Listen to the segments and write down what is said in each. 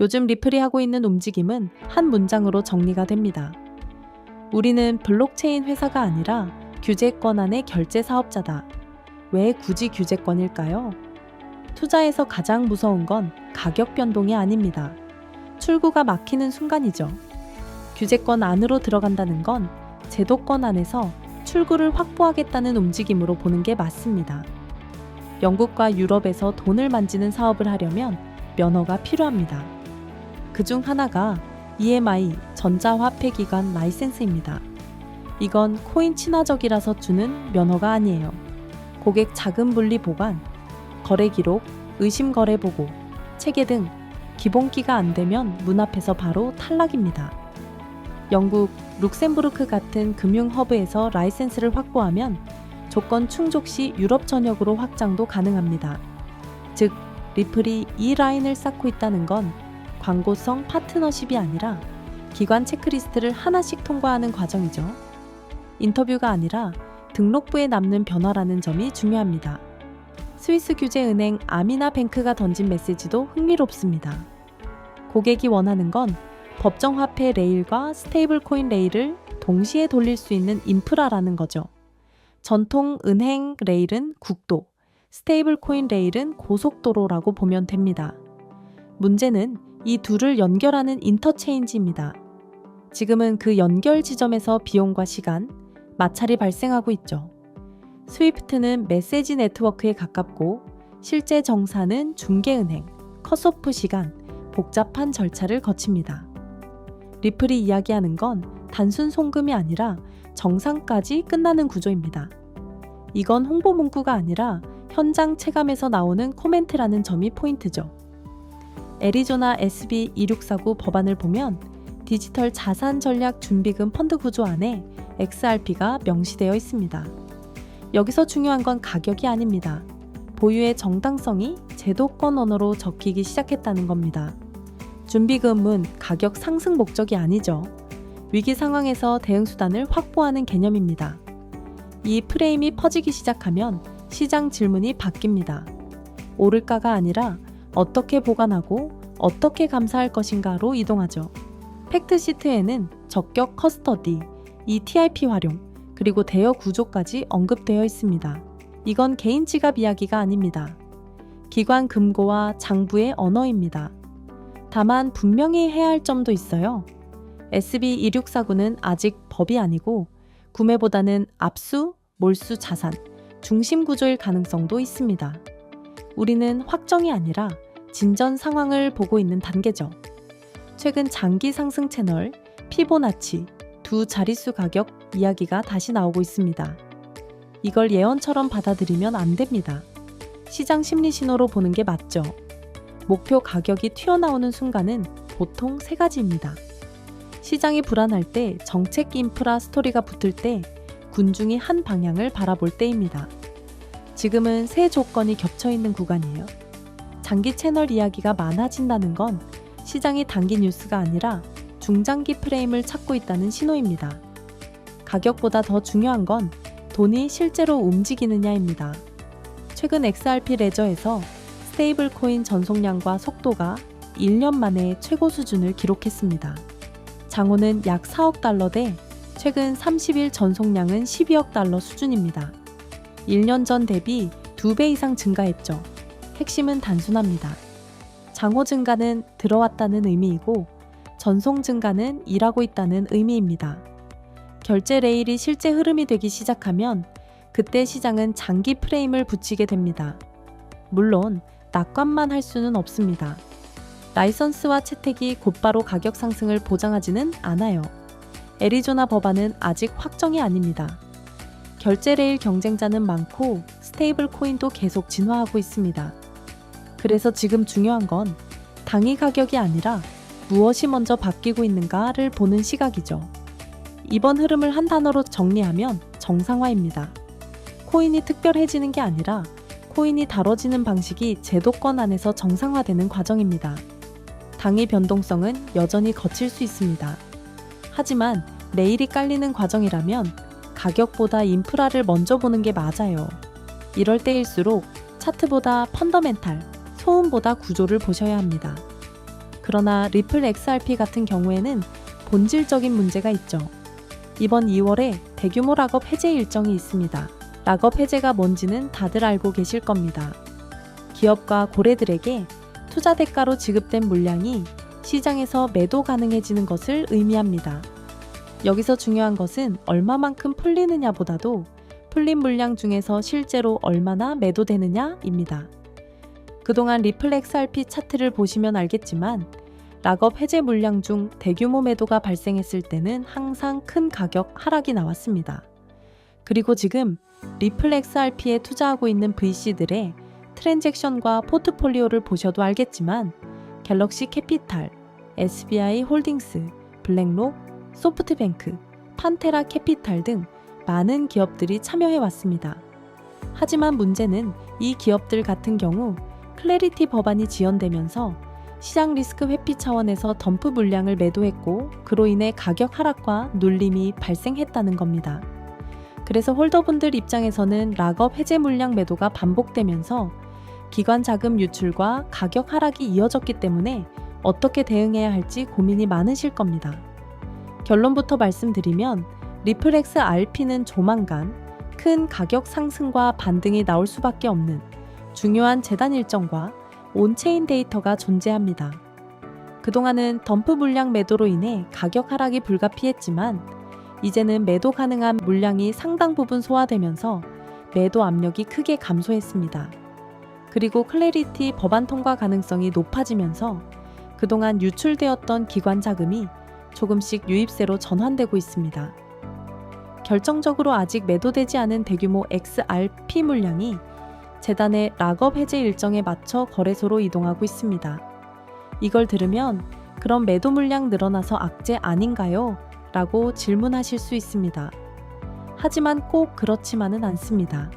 요즘 리플이 하고 있는 움직임은 한 문장으로 정리가 됩니다. 우리는 블록체인 회사가 아니라 규제권 안의 결제 사업자다. 왜 굳이 규제권일까요? 투자에서 가장 무서운 건 가격 변동이 아닙니다. 출구가 막히는 순간이죠. 규제권 안으로 들어간다는 건 제도권 안에서 출구를 확보하겠다는 움직임으로 보는 게 맞습니다. 영국과 유럽에서 돈을 만지는 사업을 하려면 면허가 필요합니다. 그중 하나가 EMI 전자화폐기관 라이센스입니다. 이건 코인 친화적이라서 주는 면허가 아니에요. 고객 자금 분리 보관, 거래 기록, 의심 거래 보고, 체계 등 기본기가 안 되면 문 앞에서 바로 탈락입니다. 영국, 룩셈부르크 같은 금융 허브에서 라이센스를 확보하면 조건 충족 시 유럽 전역으로 확장도 가능합니다. 즉, 리플이 이 라인을 쌓고 있다는 건 광고성 파트너십이 아니라 기관 체크리스트를 하나씩 통과하는 과정이죠. 인터뷰가 아니라 등록부에 남는 변화라는 점이 중요합니다. 스위스 규제 은행 아미나뱅크가 던진 메시지도 흥미롭습니다. 고객이 원하는 건 법정 화폐 레일과 스테이블 코인 레일을 동시에 돌릴 수 있는 인프라라는 거죠. 전통 은행 레일은 국도, 스테이블 코인 레일은 고속도로라고 보면 됩니다. 문제는 이 둘을 연결하는 인터체인지입니다. 지금은 그 연결 지점에서 비용과 시간, 마찰이 발생하고 있죠. 스위프트는 메시지 네트워크에 가깝고 실제 정사는 중개은행, 컷오프 시간, 복잡한 절차를 거칩니다. 리플이 이야기하는 건 단순 송금이 아니라 정상까지 끝나는 구조입니다. 이건 홍보 문구가 아니라 현장 체감에서 나오는 코멘트라는 점이 포인트죠. 애리조나 SB2649 법안을 보면 디지털 자산 전략 준비금 펀드 구조 안에 XRP가 명시되어 있습니다. 여기서 중요한 건 가격이 아닙니다. 보유의 정당성이 제도권 언어로 적히기 시작했다는 겁니다. 준비금은 가격 상승 목적이 아니죠. 위기 상황에서 대응 수단을 확보하는 개념입니다. 이 프레임이 퍼지기 시작하면 시장 질문이 바뀝니다. 오를까가 아니라 어떻게 보관하고 어떻게 감사할 것인가로 이동하죠. 팩트시트에는 적격 커스터디, ETIP 활용, 그리고 대여 구조까지 언급되어 있습니다. 이건 개인 지갑 이야기가 아닙니다. 기관 금고와 장부의 언어입니다. 다만 분명히 해야 할 점도 있어요. SB2649는 아직 법이 아니고 구매보다는 압수, 몰수 자산, 중심 구조일 가능성도 있습니다. 우리는 확정이 아니라 진전 상황을 보고 있는 단계죠. 최근 장기 상승 채널, 피보나치, 두 자릿수 가격 이야기가 다시 나오고 있습니다. 이걸 예언처럼 받아들이면 안 됩니다. 시장 심리 신호로 보는 게 맞죠. 목표 가격이 튀어나오는 순간은 보통 세 가지입니다. 시장이 불안할 때, 정책 인프라 스토리가 붙을 때, 군중이 한 방향을 바라볼 때입니다. 지금은 세 조건이 겹쳐 있는 구간이에요. 장기 채널 이야기가 많아진다는 건 시장이 단기 뉴스가 아니라 중장기 프레임을 찾고 있다는 신호입니다. 가격보다 더 중요한 건 돈이 실제로 움직이느냐입니다. 최근 XRP 레저에서 스테이블 코인 전송량과 속도가 1년 만에 최고 수준을 기록했습니다. 장호는 약 4억 달러 대 최근 30일 전송량은 12억 달러 수준입니다. 1년 전 대비 2배 이상 증가했죠. 핵심은 단순합니다. 장호 증가는 들어왔다는 의미이고 전송 증가는 일하고 있다는 의미입니다. 결제 레일이 실제 흐름이 되기 시작하면 그때 시장은 장기 프레임을 붙이게 됩니다. 물론 낙관만 할 수는 없습니다. 라이선스와 채택이 곧바로 가격 상승을 보장하지는 않아요. 애리조나 법안은 아직 확정이 아닙니다. 결제 레일 경쟁자는 많고 스테이블 코인도 계속 진화하고 있습니다. 그래서 지금 중요한 건 당위 가격이 아니라 무엇이 먼저 바뀌고 있는가를 보는 시각이죠. 이번 흐름을 한 단어로 정리하면 정상화입니다. 코인이 특별해지는 게 아니라 코인이 다뤄지는 방식이 제도권 안에서 정상화되는 과정입니다. 당위 변동성은 여전히 거칠 수 있습니다. 하지만 레일이 깔리는 과정이라면 가격보다 인프라를 먼저 보는 게 맞아요. 이럴 때일수록 차트보다 펀더멘탈, 소음보다 구조를 보셔야 합니다. 그러나 리플 XRP 같은 경우에는 본질적인 문제가 있죠. 이번 2월에 대규모 락업 해제 일정이 있습니다. 락업 해제가 뭔지는 다들 알고 계실 겁니다. 기업과 고래들에게 투자 대가로 지급된 물량이 시장에서 매도 가능해지는 것을 의미합니다. 여기서 중요한 것은 얼마만큼 풀리느냐보다도 풀린 물량 중에서 실제로 얼마나 매도되느냐입니다. 그동안 리플 XRP 차트를 보시면 알겠지만 락업 해제 물량 중 대규모 매도가 발생했을 때는 항상 큰 가격 하락이 나왔습니다. 그리고 지금 리플 XRP에 투자하고 있는 VC들의 트랜잭션과 포트폴리오를 보셔도 알겠지만 갤럭시 캐피탈, SBI 홀딩스, 블랙록, 소프트뱅크, 판테라 캐피탈 등 많은 기업들이 참여해 왔습니다. 하지만 문제는 이 기업들 같은 경우 클래리티 법안이 지연되면서 시장 리스크 회피 차원에서 덤프 물량을 매도했고 그로 인해 가격 하락과 눌림이 발생했다는 겁니다. 그래서 홀더분들 입장에서는 락업 해제 물량 매도가 반복되면서 기관 자금 유출과 가격 하락이 이어졌기 때문에 어떻게 대응해야 할지 고민이 많으실 겁니다. 결론부터 말씀드리면 리플 XRP는 조만간 큰 가격 상승과 반등이 나올 수밖에 없는 중요한 재단 일정과 온체인 데이터가 존재합니다. 그동안은 덤프 물량 매도로 인해 가격 하락이 불가피했지만 이제는 매도 가능한 물량이 상당 부분 소화되면서 매도 압력이 크게 감소했습니다. 그리고 클래리티 법안 통과 가능성이 높아지면서 그동안 유출되었던 기관 자금이 조금씩 유입세로 전환되고 있습니다. 결정적으로 아직 매도되지 않은 대규모 XRP 물량이 재단의 락업 해제 일정에 맞춰 거래소로 이동하고 있습니다. 이걸 들으면 그럼 매도 물량 늘어나서 악재 아닌가요? 라고 질문하실 수 있습니다. 하지만 꼭 그렇지만은 않습니다.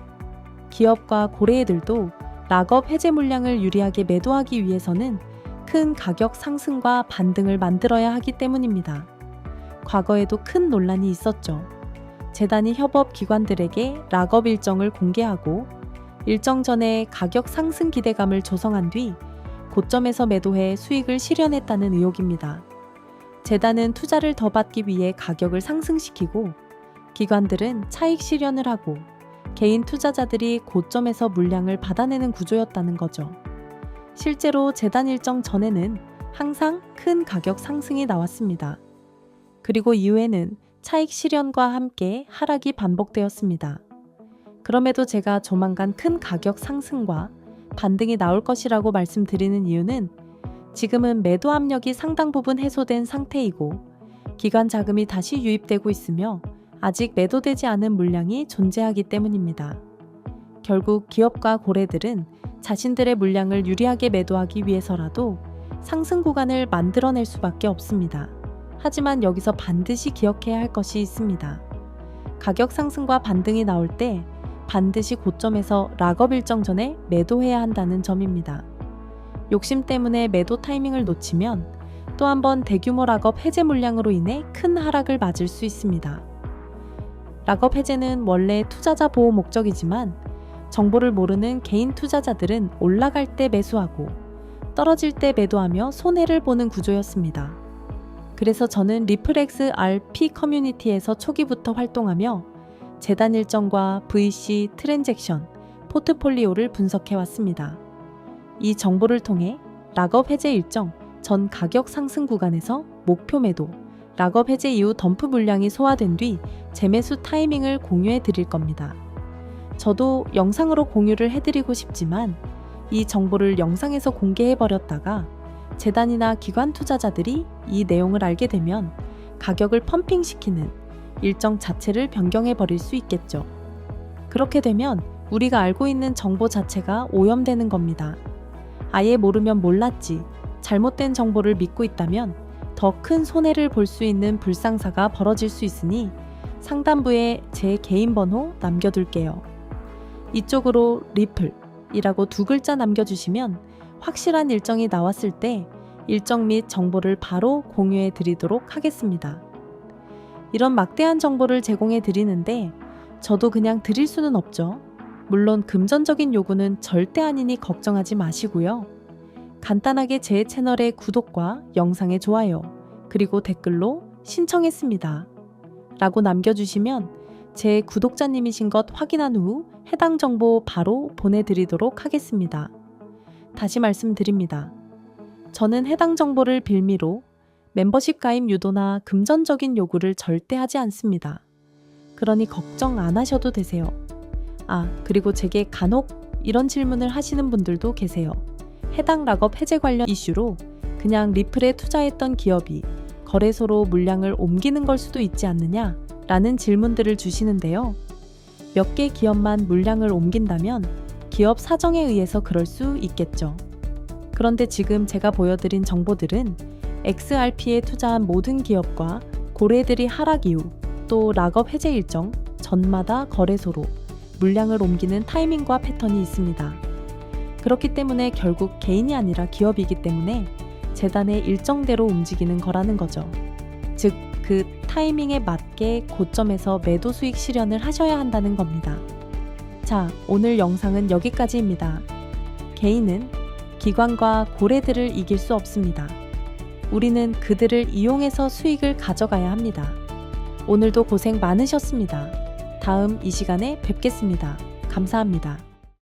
기업과 고래들도 락업 해제 물량을 유리하게 매도하기 위해서는 큰 가격 상승과 반등을 만들어야 하기 때문입니다. 과거에도 큰 논란이 있었죠. 재단이 협업 기관들에게 락업 일정을 공개하고 일정 전에 가격 상승 기대감을 조성한 뒤 고점에서 매도해 수익을 실현했다는 의혹입니다. 재단은 투자를 더 받기 위해 가격을 상승시키고 기관들은 차익 실현을 하고 개인 투자자들이 고점에서 물량을 받아내는 구조였다는 거죠. 실제로 재단 일정 전에는 항상 큰 가격 상승이 나왔습니다. 그리고 이후에는 차익 실현과 함께 하락이 반복되었습니다. 그럼에도 제가 조만간 큰 가격 상승과 반등이 나올 것이라고 말씀드리는 이유는 지금은 매도 압력이 상당 부분 해소된 상태이고 기관 자금이 다시 유입되고 있으며 아직 매도되지 않은 물량이 존재하기 때문입니다. 결국 기업과 고래들은 자신들의 물량을 유리하게 매도하기 위해서라도 상승 구간을 만들어낼 수밖에 없습니다. 하지만 여기서 반드시 기억해야 할 것이 있습니다. 가격 상승과 반등이 나올 때 반드시 고점에서 락업 일정 전에 매도해야 한다는 점입니다. 욕심 때문에 매도 타이밍을 놓치면 또 한 번 대규모 락업 해제 물량으로 인해 큰 하락을 맞을 수 있습니다. 락업 해제는 원래 투자자 보호 목적이지만 정보를 모르는 개인 투자자들은 올라갈 때 매수하고 떨어질 때 매도하며 손해를 보는 구조였습니다. 그래서 저는 리플 XRP 커뮤니티에서 초기부터 활동하며 재단 일정과 VC 트랜잭션, 포트폴리오를 분석해왔습니다. 이 정보를 통해 락업 해제 일정 전 가격 상승 구간에서 목표 매도, 락업 해제 이후 덤프 물량이 소화된 뒤 재매수 타이밍을 공유해 드릴 겁니다. 저도 영상으로 공유를 해드리고 싶지만 이 정보를 영상에서 공개해버렸다가 재단이나 기관 투자자들이 이 내용을 알게 되면 가격을 펌핑시키는 일정 자체를 변경해버릴 수 있겠죠. 그렇게 되면 우리가 알고 있는 정보 자체가 오염되는 겁니다. 아예 모르면 몰랐지, 잘못된 정보를 믿고 있다면 더 큰 손해를 볼 수 있는 불상사가 벌어질 수 있으니 상단부에 제 개인 번호 남겨둘게요. 이쪽으로 리플이라고 2글자 남겨주시면 확실한 일정이 나왔을 때 일정 및 정보를 바로 공유해 드리도록 하겠습니다. 이런 막대한 정보를 제공해 드리는데 저도 그냥 드릴 수는 없죠. 물론 금전적인 요구는 절대 아니니 걱정하지 마시고요. 간단하게 제 채널의 구독과 영상의 좋아요, 그리고 댓글로 신청했습니다 라고 남겨주시면 제 구독자님이신 것 확인한 후 해당 정보 바로 보내드리도록 하겠습니다. 다시 말씀드립니다. 저는 해당 정보를 빌미로 멤버십 가입 유도나 금전적인 요구를 절대 하지 않습니다. 그러니 걱정 안 하셔도 되세요. 그리고 제게 간혹 이런 질문을 하시는 분들도 계세요. 해당 락업 해제 관련 이슈로 그냥 리플에 투자했던 기업이 거래소로 물량을 옮기는 걸 수도 있지 않느냐 라는 질문들을 주시는데요. 몇 개 기업만 물량을 옮긴다면 기업 사정에 의해서 그럴 수 있겠죠. 그런데 지금 제가 보여드린 정보들은 XRP에 투자한 모든 기업과 고래들이 하락 이후 또 락업 해제 일정 전마다 거래소로 물량을 옮기는 타이밍과 패턴이 있습니다. 그렇기 때문에 결국 개인이 아니라 기업이기 때문에 재단의 일정대로 움직이는 거라는 거죠. 즉, 그 타이밍에 맞게 고점에서 매도 수익 실현을 하셔야 한다는 겁니다. 자, 오늘 영상은 여기까지입니다. 개인은 기관과 고래들을 이길 수 없습니다. 우리는 그들을 이용해서 수익을 가져가야 합니다. 오늘도 고생 많으셨습니다. 다음 이 시간에 뵙겠습니다. 감사합니다.